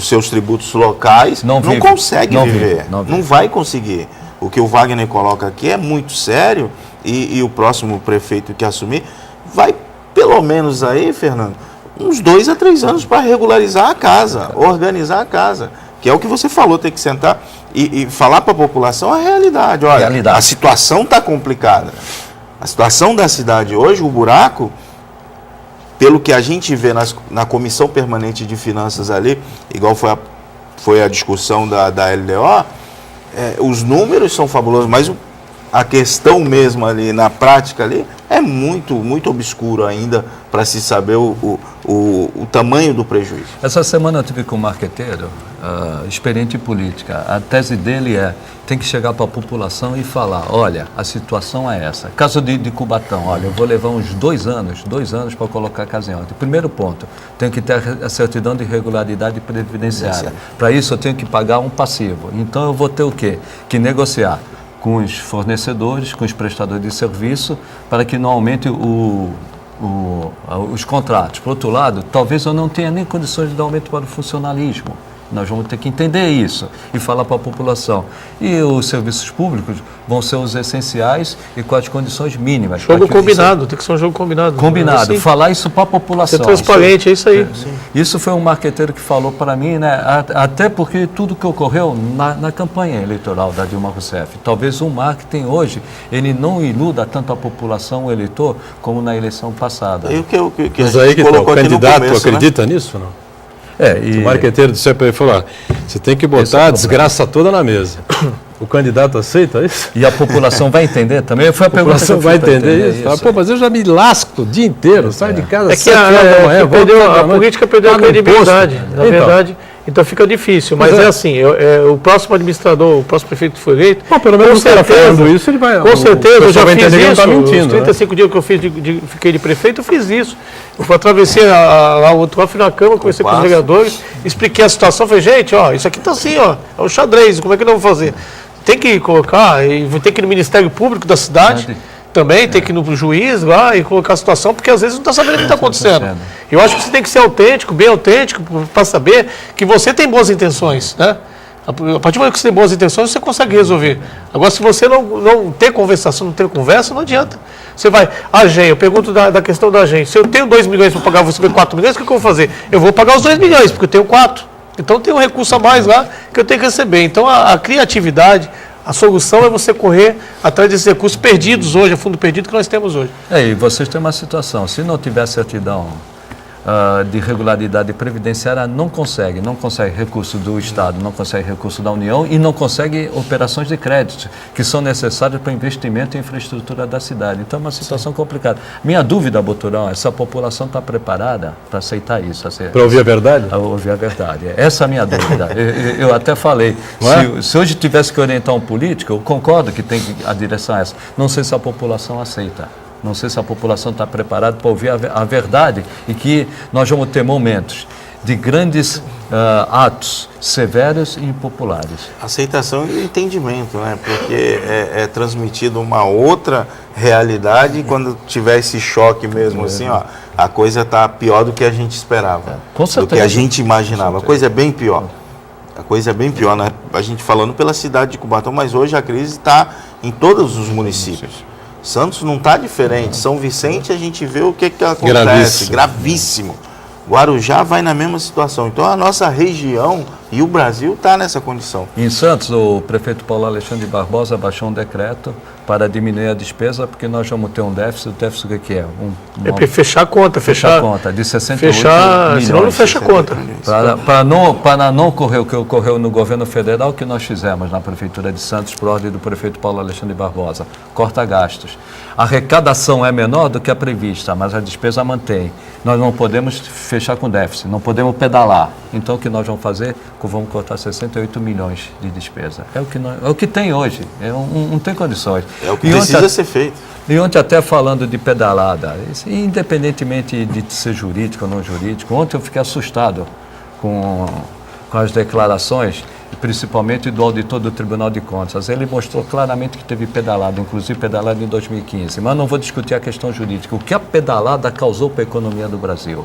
seus tributos locais, não consegue viver, não vai conseguir. O que o Wagner coloca aqui é muito sério e o próximo prefeito que assumir vai, pelo menos aí, Fernando, uns 2 a 3 anos para regularizar a casa, organizar a casa, que é o que você falou, tem que sentar e falar para a população a realidade. Olha, a situação está complicada. A situação da cidade hoje, o buraco, pelo que a gente vê na Comissão Permanente de Finanças ali, igual foi a discussão da LDO, os números são fabulosos, mas a questão mesmo ali, na prática ali, é muito, muito obscuro ainda para se saber o tamanho do prejuízo. Essa semana eu tive com um marqueteiro, experiente em política. A tese dele tem que chegar para a população e falar, olha, a situação é essa. Caso de Cubatão, olha, eu vou levar uns 2 anos para colocar a casa em ordem. Primeiro ponto, tenho que ter a certidão de regularidade previdenciária. Para isso eu tenho que pagar um passivo. Então eu vou ter o quê? Que negociar com os fornecedores, com os prestadores de serviço, para que não aumente os contratos. Por outro lado, talvez eu não tenha nem condições de dar aumento para o funcionalismo. Nós vamos ter que entender isso e falar para a população. E os serviços públicos vão ser os essenciais e com as condições mínimas. Jogo combinado, tem que ser um jogo combinado. Combinado, assim, falar isso para a população. ser transparente, é isso aí. Isso foi um marqueteiro que falou para mim, né? Até porque tudo que ocorreu na campanha eleitoral da Dilma Rousseff. Talvez o marketing hoje, ele não iluda tanto a população, o eleitor, como na eleição passada. E o que Mas aí que o candidato começo, acredita nisso, não? E O marqueteiro disse para ele, falou, você tem que botar a desgraça toda na mesa. O candidato aceita isso? E a população vai entender também? Foi a pergunta que população eu vai fiz pra entender isso. Fala, pô, mas eu já me lasco o dia inteiro, saio de casa às 7 horas da manhã. A política perdeu a credibilidade, na verdade. Então fica difícil, mas é assim, o próximo administrador, o próximo prefeito que foi eleito, Pelo menos o cara falando isso, ele vai... com certeza, eu já fiz isso, tá mentindo, os 35 dias que eu fiquei de prefeito, eu fiz isso. Eu atravessei lá o outro lado, fui na Câmara, conversei com os vereadores, expliquei a situação, falei, gente, ó, isso aqui tá assim, ó, é um xadrez, como é que nós vamos fazer? Tem que colocar, e tem que ir no Ministério Público da cidade, também tem que ir no juiz lá e colocar a situação, porque às vezes não está sabendo o que está acontecendo. Eu acho que você tem que ser autêntico, bem autêntico, para saber que você tem boas intenções, né? A partir do momento que você tem boas intenções, você consegue resolver. Agora, se você não ter conversação, não ter conversa, não adianta. Você vai, eu pergunto da questão da agência. Se eu tenho 2 milhões para pagar, você 4 milhões, o que eu vou fazer? Eu vou pagar os 2 milhões, porque eu tenho 4. Então tem um recurso a mais lá que eu tenho que receber. Então a criatividade, a solução é você correr atrás desses recursos perdidos hoje, a fundo perdido que nós temos hoje. E vocês têm uma situação, se não tiver certidão de regularidade previdenciária, não consegue recurso do Estado, não consegue recurso da União e não consegue operações de crédito, que são necessárias para investimento em infraestrutura da cidade. Então é uma situação complicada. Minha dúvida, Boturão, é se a população está preparada para aceitar isso. Para ouvir a verdade? Para ouvir a verdade. Essa é a minha dúvida. Eu até falei, se hoje tivesse que orientar um político, eu concordo que a direção é essa. Não sei se a população aceita. Não sei se a população está preparada para ouvir a verdade e que nós vamos ter momentos de grandes atos severos e impopulares. Aceitação e entendimento, né? Porque é transmitido uma outra realidade e quando tiver esse choque mesmo, assim, ó, a coisa está pior do que a gente esperava, Com certeza. do que a gente imaginava. A coisa é bem pior. A coisa é bem pior, né? A gente falando pela cidade de Cubatão, mas hoje a crise está em todos os municípios. Santos não está diferente. São Vicente a gente vê o que acontece. Gravíssimo. Guarujá vai na mesma situação. Então a nossa região e o Brasil está nessa condição. Em Santos, o prefeito Paulo Alexandre Barbosa baixou um decreto para diminuir a despesa, porque nós vamos ter um déficit. O déficit o que é? Fechar a conta. Fechar a conta, de 68 milhões. Senão não fecha a conta. Para não ocorrer o que ocorreu no governo federal, o que nós fizemos na Prefeitura de Santos, por ordem do prefeito Paulo Alexandre Barbosa, corta gastos. A arrecadação é menor do que a prevista, mas a despesa mantém. Nós não podemos fechar com déficit, não podemos pedalar. Então o que nós vamos fazer? Vamos cortar 68 milhões de despesa. É o que tem hoje, não tem condições. É o que precisa ser feito. E ontem até falando de pedalada, independentemente de ser jurídico ou não jurídico, ontem eu fiquei assustado com as declarações, principalmente do auditor do Tribunal de Contas. Ele mostrou claramente que teve pedalada, inclusive pedalada em 2015. Mas não vou discutir a questão jurídica. O que a pedalada causou para a economia do Brasil?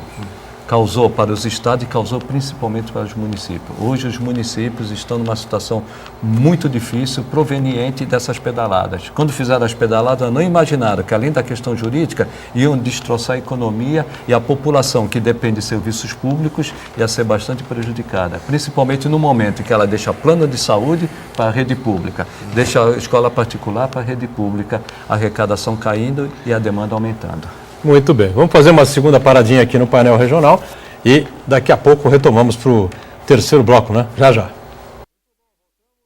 Causou para os estados e causou principalmente para os municípios. Hoje os municípios estão numa situação muito difícil, proveniente dessas pedaladas. Quando fizeram as pedaladas, não imaginaram que além da questão jurídica, iam destroçar a economia e a população que depende de serviços públicos ia ser bastante prejudicada. Principalmente no momento em que ela deixa plano de saúde para a rede pública, deixa a escola particular para a rede pública, a arrecadação caindo e a demanda aumentando. Muito bem. Vamos fazer uma segunda paradinha aqui no painel regional e daqui a pouco retomamos para o terceiro bloco, né? Já.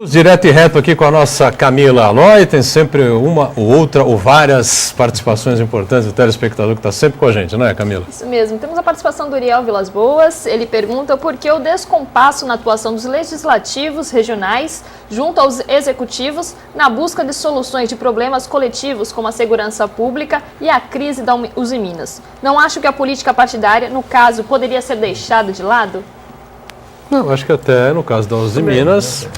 Direto e reto aqui com a nossa Camila Aloy, tem sempre uma ou outra ou várias participações importantes do telespectador que está sempre com a gente, não é, Camila? Isso mesmo. Temos a participação do Uriel Vilas Boas. Ele pergunta por que o descompasso na atuação dos legislativos regionais junto aos executivos na busca de soluções de problemas coletivos como a segurança pública e a crise da Uzi Minas. Não acho que a política partidária, no caso, poderia ser deixada de lado? Não, acho que até no caso da Uzi Minas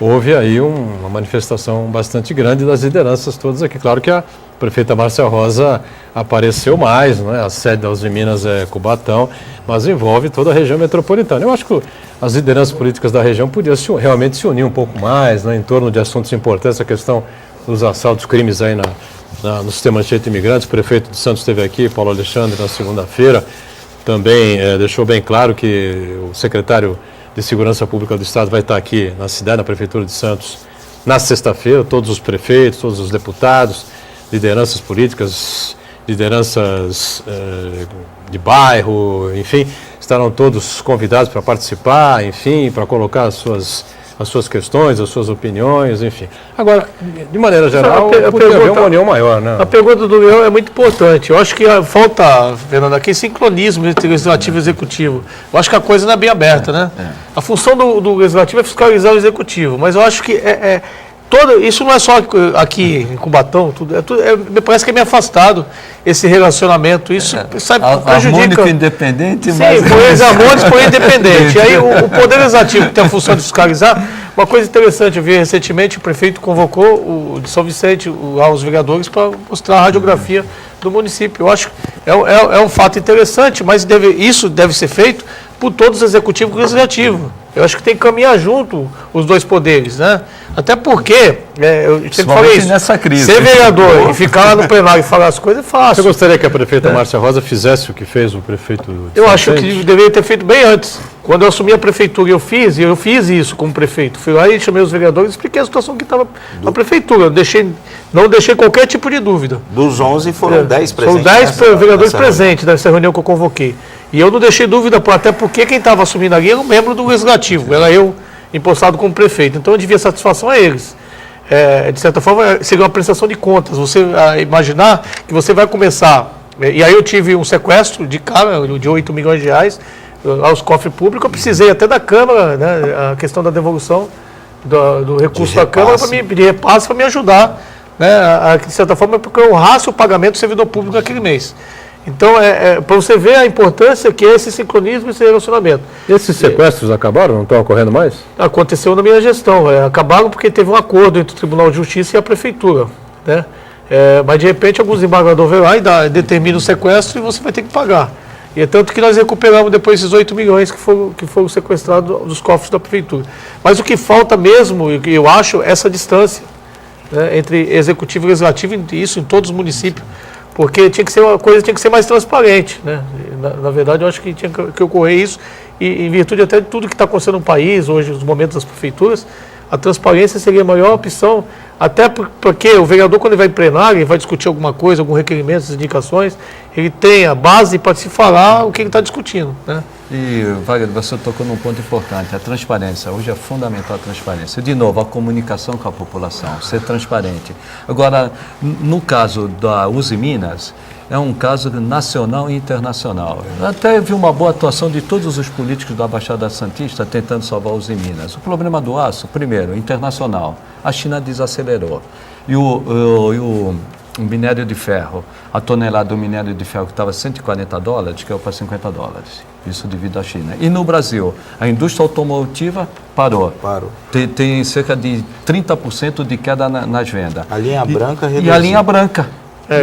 houve aí uma manifestação bastante grande das lideranças todas aqui. Claro que a prefeita Márcia Rosa apareceu mais, né? A sede da Uzi Minas é Cubatão, mas envolve toda a região metropolitana. Eu acho que as lideranças políticas da região podiam realmente se unir um pouco mais, né, em torno de assuntos importantes, a questão dos assaltos, crimes aí no sistema de imigrantes. O prefeito de Santos esteve aqui, Paulo Alexandre, na segunda-feira, também deixou bem claro que o secretário de Segurança Pública do Estado vai estar aqui na cidade, na Prefeitura de Santos, na sexta-feira. Todos os prefeitos, todos os deputados, lideranças políticas, lideranças de bairro, enfim, estarão todos convidados para participar, enfim, para colocar as suas questões, as suas opiniões, enfim. Agora, de maneira geral, poderia haver uma união maior, né? A pergunta do Leão é muito importante. Eu acho que falta, Fernando, aqui sincronismo entre o Legislativo e o Executivo. Eu acho que a coisa não é bem aberta, né? A função do Legislativo é fiscalizar o Executivo, mas eu acho que isso não é só aqui em Cubatão, me parece que é meio afastado esse relacionamento. Isso prejudica. Harmônico independente, sim, mas... pois harmônicos, porém independente. E aí o Poder Legislativo, que tem a função de fiscalizar, uma coisa interessante, eu vi recentemente, o prefeito convocou o de São Vicente, os vereadores, para mostrar a radiografia do município. Eu acho que é um fato interessante, mas isso deve ser feito por todos os executivos e o legislativo. Eu acho que tem que caminhar junto os dois poderes, né? Até porque, eu sempre falei isso, nessa crise, ser vereador e ficar lá no plenário e falar as coisas é fácil. Você gostaria que a prefeita Márcia Rosa fizesse o que fez o prefeito de Eu São acho Vicente? que deveria ter feito bem antes. Quando eu assumi a prefeitura, eu fiz isso como prefeito. Fui lá e chamei os vereadores e expliquei a situação que estava na prefeitura. Não deixei qualquer tipo de dúvida. Dos 11 foram 10 presentes. Foram 10 vereadores presentes nessa reunião que eu convoquei. E eu não deixei dúvida, até porque quem estava assumindo ali era um membro do Legislativo. Era eu, impostado como prefeito. Então eu devia satisfação a eles. De certa forma, seria uma prestação de contas. Você imaginar que você vai começar... E aí eu tive um sequestro de cara de 8 milhões de reais aos cofres públicos. Eu precisei até da Câmara, né, a questão da devolução do recurso da Câmara de repasse para me ajudar, né, de certa forma, porque eu honrasse o pagamento do servidor público naquele mês. Então, para você ver a importância que é esse sincronismo e esse relacionamento. Esses sequestros acabaram? Não estão ocorrendo mais? Aconteceu na minha gestão. Acabaram porque teve um acordo entre o Tribunal de Justiça e a Prefeitura, né? Mas, de repente, alguns desembargadores vão lá e determinam o sequestro e você vai ter que pagar. E é tanto que nós recuperamos depois esses 8 milhões que foram sequestrados dos cofres da Prefeitura. Mas o que falta mesmo, eu acho, é essa distância, né, entre Executivo e Legislativo, isso em todos os municípios. Porque a coisa tinha que ser mais transparente, né? Na verdade, eu acho que tinha que ocorrer isso, e em virtude até de tudo que está acontecendo no país, hoje, os momentos das prefeituras, a transparência seria a maior opção, até porque o vereador, quando ele vai em plenário, ele vai discutir alguma coisa, algum requerimento, indicações, ele tem a base para se falar o que ele está discutindo, né? E, Wagner, você tocou num ponto importante, a transparência. Hoje é fundamental a transparência. De novo, a comunicação com a população, ser transparente. Agora, no caso da Uzi Minas, é um caso nacional e internacional. Até vi uma boa atuação de todos os políticos da Baixada Santista tentando salvar a Uzi Minas. O problema do aço, primeiro, internacional. A China desacelerou. E o minério de ferro, a tonelada do minério de ferro que estava $140, caiu para $50. Isso devido à China. E no Brasil, a indústria automotiva parou. Tem cerca de 30% de queda nas vendas. A linha branca reduziu. E a linha branca.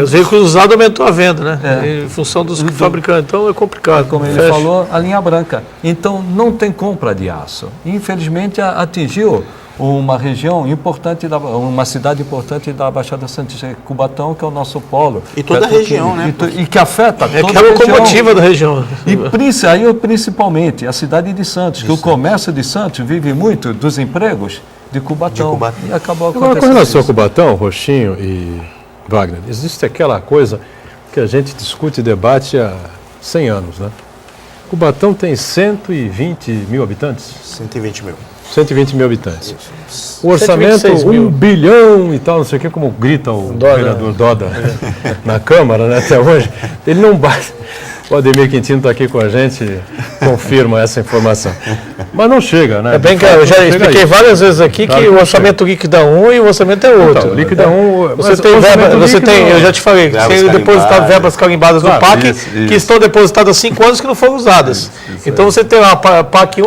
Os veículos usados aumentou a venda, né? Em função dos fabricantes. Então é complicado. Como ele falou, a linha branca. Então não tem compra de aço. Infelizmente atingiu uma região importante, uma cidade importante da Baixada Santista, Cubatão, que é o nosso polo. E toda a região, né? E que afeta toda a região. É a locomotiva da região. E aí, principalmente, a cidade de Santos, que o comércio de Santos vive muito dos empregos de Cubatão. E acabou acontecendo. Agora, com relação a Cubatão, Roxinho e Wagner, existe aquela coisa que a gente discute e debate há 100 anos, né? Cubatão tem 120 mil habitantes? 120 mil. 120 mil habitantes. Isso. O orçamento, 126 mil. 1 bilhão e tal, não sei o que, como grita o vereador Doda na Câmara, né, até hoje. Ele não bate. O Ademir Quintino está aqui com a gente, confirma essa informação. Mas não chega, né? É bem que eu já expliquei várias vezes aqui que o orçamento líquido é um e o orçamento é outro. Então, o líquido é um. Você tem verba, eu já te falei, verbas tem depositado carimbadas. verbas carimbadas no PAC que estão depositadas há 5 anos que não foram usadas. Então você tem a PAC 1,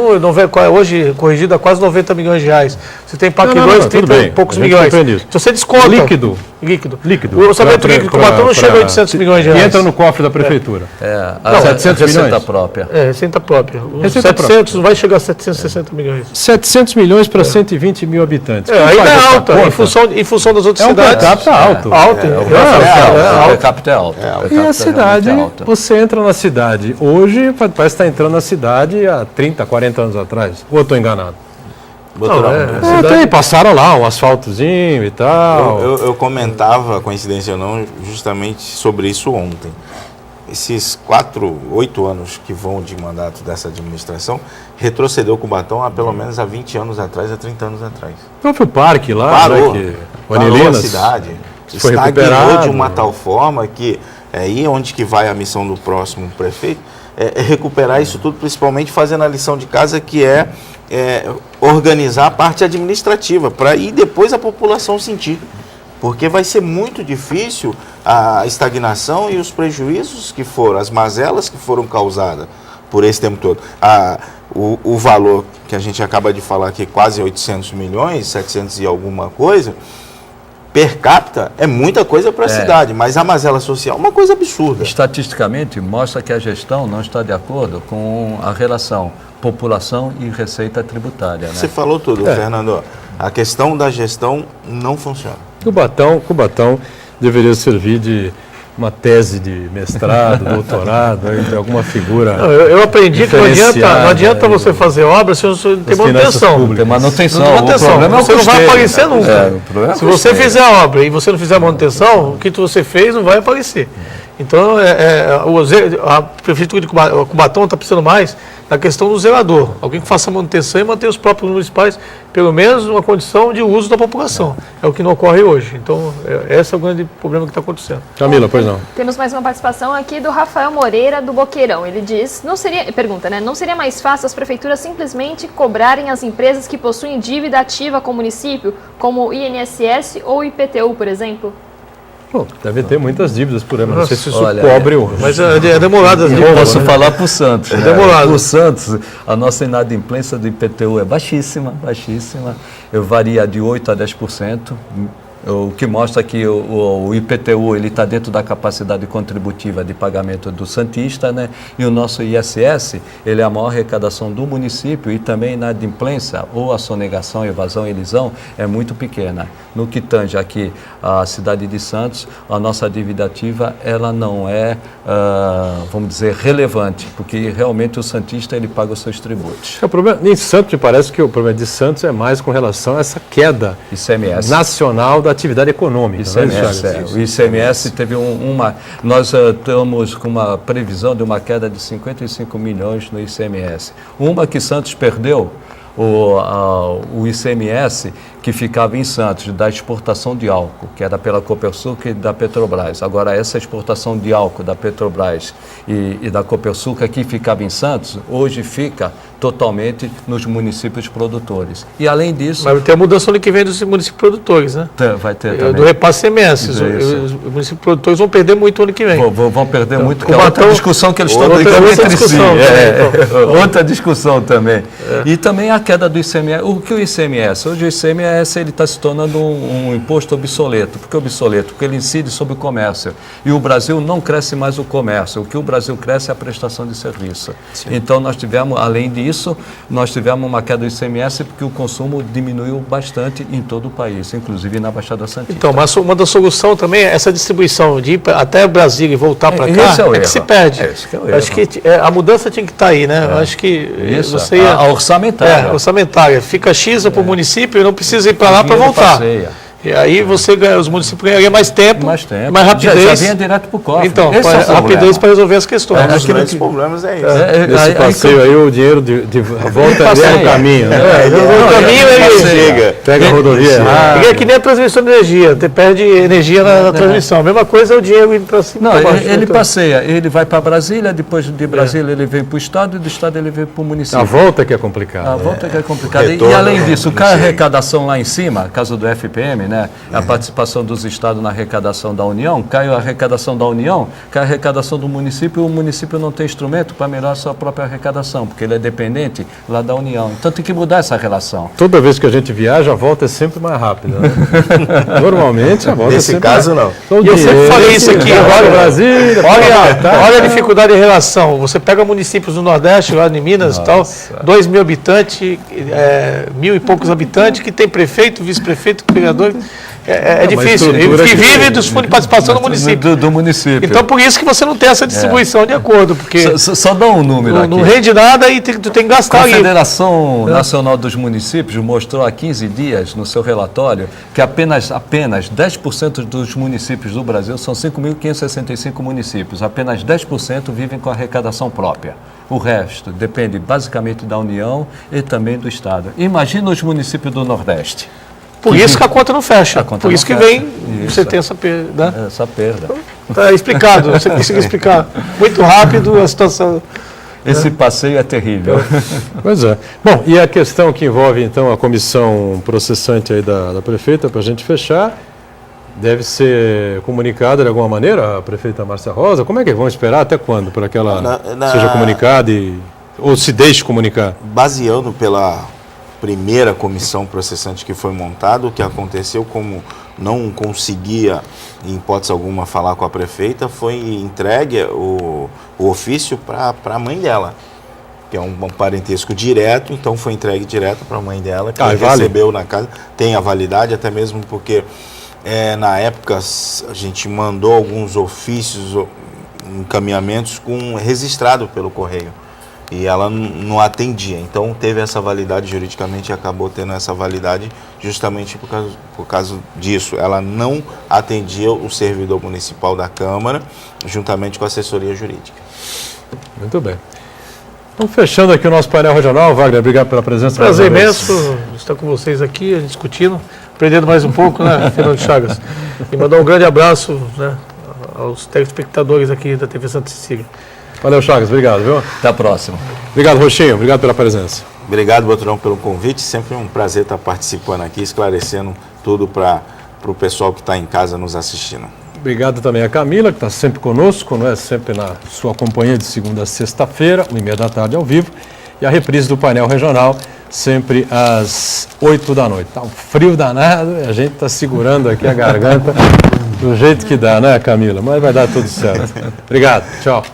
hoje corrigida a quase 90 milhões de reais. Você tem PAC 2, 30 e poucos milhões. Então você desconta. Líquido. O orçamento líquido do Cubatão não chega a 800 milhões de E reais. entra no cofre da prefeitura. A 700 receita milhões? própria. É, receita própria. Receita 700, vai chegar a 760 milhões. 700 milhões para 120 mil habitantes. Quem Ainda faz é essa alta, conta? em função das outras É um per cidades. capita alto. Alto. O per capita é alto. E a cidade, você entra na cidade hoje, parece estar entrando na cidade há 30, 40 anos atrás. Ou eu estou enganado? Passaram lá um asfaltozinho e tal. Eu comentava, coincidência ou não, justamente sobre isso ontem. Esses 8 anos que vão de mandato dessa administração, retrocedeu Cubatão há pelo menos há 20 anos atrás, há 30 anos atrás. Então foi o parque lá, Parou, né, parou a cidade, foi estagnou recuperado. de uma tal forma que é aí onde que vai a missão do próximo prefeito, é recuperar isso tudo, principalmente fazendo a lição de casa, que é organizar a parte administrativa, para aí depois a população sentir. Porque vai ser muito difícil a estagnação e os prejuízos que foram, as mazelas que foram causadas por esse tempo todo. O valor que a gente acaba de falar aqui, quase 800 milhões, 700 e alguma coisa, per capita é muita coisa para a cidade, mas a mazela social é uma coisa absurda. Estatisticamente, mostra que a gestão não está de acordo com a relação população e receita tributária. Né? Você falou tudo, Fernando. A questão da gestão não funciona. Cubatão deveria servir de uma tese de mestrado, doutorado, de alguma figura. Eu aprendi que não adianta você fazer obra se você não tem manutenção. Tem manutenção. O problema é o você não vai aparecer nunca. Se você fizer fizer a obra e você não fizer a manutenção, o que você fez não vai aparecer. Então, a Prefeitura de Cubatão está precisando mais da questão do zelador. Alguém que faça manutenção e mantenha os próprios municipais, pelo menos, numa condição de uso da população. É o que não ocorre hoje. Então, esse é o grande problema que está acontecendo. Camila, pois não. Temos mais uma participação aqui do Rafael Moreira, do Boqueirão. Ele diz, não seria mais fácil as prefeituras simplesmente cobrarem as empresas que possuem dívida ativa com o município, como o INSS ou o IPTU, por exemplo? Bom, deve ter muitas dívidas por ano. Não sei se isso Olha, cobre o... Mas é demorado. Eu posso falar para o Santos. demorado. O Santos, a nossa inadimplência do IPTU é baixíssima. Eu varia de 8% a 10%. O que mostra que o IPTU está dentro da capacidade contributiva de pagamento do Santista, né? E o nosso ISS, ele é a maior arrecadação do município e também na inadimplência ou a sonegação, evasão e elisão é muito pequena. No que tange aqui a cidade de Santos, a nossa dívida ativa ela não é, vamos dizer, relevante, porque realmente o Santista ele paga os seus tributos. O problema, em Santos, me parece que o problema de Santos é mais com relação a essa queda ICMS. nacional da atividade econômica. ICMS, o ICMS teve nós estamos com uma previsão de uma queda de 55 milhões no ICMS. Uma que Santos perdeu, o ICMS que ficava em Santos, da exportação de álcool, que era pela Copersucar e da Petrobras. Agora, essa exportação de álcool da Petrobras e da Copersucar que ficava em Santos, hoje fica totalmente nos municípios produtores. E, além disso... Mas tem a mudança ano que vem dos municípios produtores, né? Vai ter também. Do repasse CMS. Os municípios produtores vão perder muito ano que vem. Vão perder muito, que é Cubatão, outra discussão que eles estão brigando entre si. Outra discussão também. E também a queda do ICMS. O que o ICMS? Hoje o ICMS ele está se tornando um imposto obsoleto. Por que obsoleto? Porque ele incide sobre o comércio. E o Brasil não cresce mais o comércio. O que o Brasil cresce é a prestação de serviço. Sim. Então nós tivemos, além disso, nós tivemos uma queda do ICMS porque o consumo diminuiu bastante em todo o país, inclusive na Baixada Santista. Então, mas uma das soluções também é essa distribuição de ir até Brasília e voltar para cá, que se perde. Acho que a mudança tinha que estar aí, né? Acho que você ia... A orçamentária. Orçamentária. Fica X para o município e não precisa ir para lá para voltar. E aí você ganha, os municípios ganhariam mais tempo, mais rapidez. Já vinha direto para o cofre. Então, rapidez para resolver as questões. Um dos grandes problemas é isso. Nesse passeio aí, o dinheiro de volta é no caminho. No caminho ele chega. Pega a rodovia errada. É que nem a transmissão de energia, você perde energia na transmissão. A mesma coisa é o dinheiro indo para cima. Não, ele passeia, ele vai para Brasília, depois de Brasília ele vem para o Estado e do Estado ele vem para o município. A volta que é complicada. A volta que é complicada. E além disso, a arrecadação lá em cima, caso do FPM, né, a participação dos estados na arrecadação da União, cai a arrecadação da União, cai a arrecadação do município, e o município não tem instrumento para melhorar a sua própria arrecadação, porque ele é dependente lá da União. Então tem que mudar essa relação. Toda vez que a gente viaja, a volta é sempre mais rápida. Né? Normalmente a volta Nesse é sempre caso, mais... não. E eu sempre falei isso aqui, olha a dificuldade de relação. Você pega municípios do Nordeste, lá em Minas e tal, 2.000 habitantes, 1.000 e poucos habitantes, que tem prefeito, vice-prefeito, vereador. É difícil. Que vive dos fundos de participação do município. Do município. Então, por isso que você não tem essa distribuição de acordo, porque só dá um número aqui. Não rende nada e tu tem que gastar ali. A Federação Nacional dos Municípios mostrou há 15 dias, no seu relatório, que apenas 10% dos municípios do Brasil, são 5.565 municípios, apenas 10% vivem com arrecadação própria. O resto depende basicamente da União e também do Estado. Imagina os municípios do Nordeste. Por isso que a conta não fecha. Por isso que vem, você tem essa perda. Né? Essa perda. Está explicado, você conseguiu explicar muito rápido a situação. Esse passeio é terrível. Pois é. Bom, e a questão que envolve, então, a comissão processante aí da prefeita, para a gente fechar, deve ser comunicada de alguma maneira, a prefeita Márcia Rosa? Como é que vamos esperar? Até quando? Para que ela seja comunicada ou se deixe comunicar? Baseando pela primeira comissão processante que foi montada, o que aconteceu, como não conseguia, em hipótese alguma, falar com a prefeita, foi entregue o ofício para a mãe dela, que é um parentesco direto, então foi entregue direto para a mãe dela, que recebeu na casa, tem a validade, até mesmo porque na época a gente mandou alguns ofícios, encaminhamentos registrado pelo correio. E ela não atendia, então teve essa validade juridicamente e acabou tendo essa validade justamente por causa disso. Ela não atendia o servidor municipal da Câmara, juntamente com a assessoria jurídica. Muito bem. Então, fechando aqui o nosso painel regional, Wagner, obrigado pela presença. Prazer imenso estar com vocês aqui, discutindo, aprendendo mais um pouco, né, Fernando Chagas? E mandar um grande abraço, né, aos telespectadores aqui da TV Santa Cecília. Valeu, Chagas, obrigado, viu? Até a próxima. Obrigado, Roxinho, obrigado pela presença. Obrigado, Boturão, pelo convite, sempre um prazer estar participando aqui, esclarecendo tudo para o pessoal que está em casa nos assistindo. Obrigado também a Camila, que está sempre conosco, não é? Sempre na sua companhia de segunda a sexta-feira, 1h30 da tarde ao vivo, e a reprise do painel regional, sempre às 8 da noite. Está um frio danado, a gente está segurando aqui a garganta do jeito que dá, né, Camila? Mas vai dar tudo certo. Obrigado, tchau.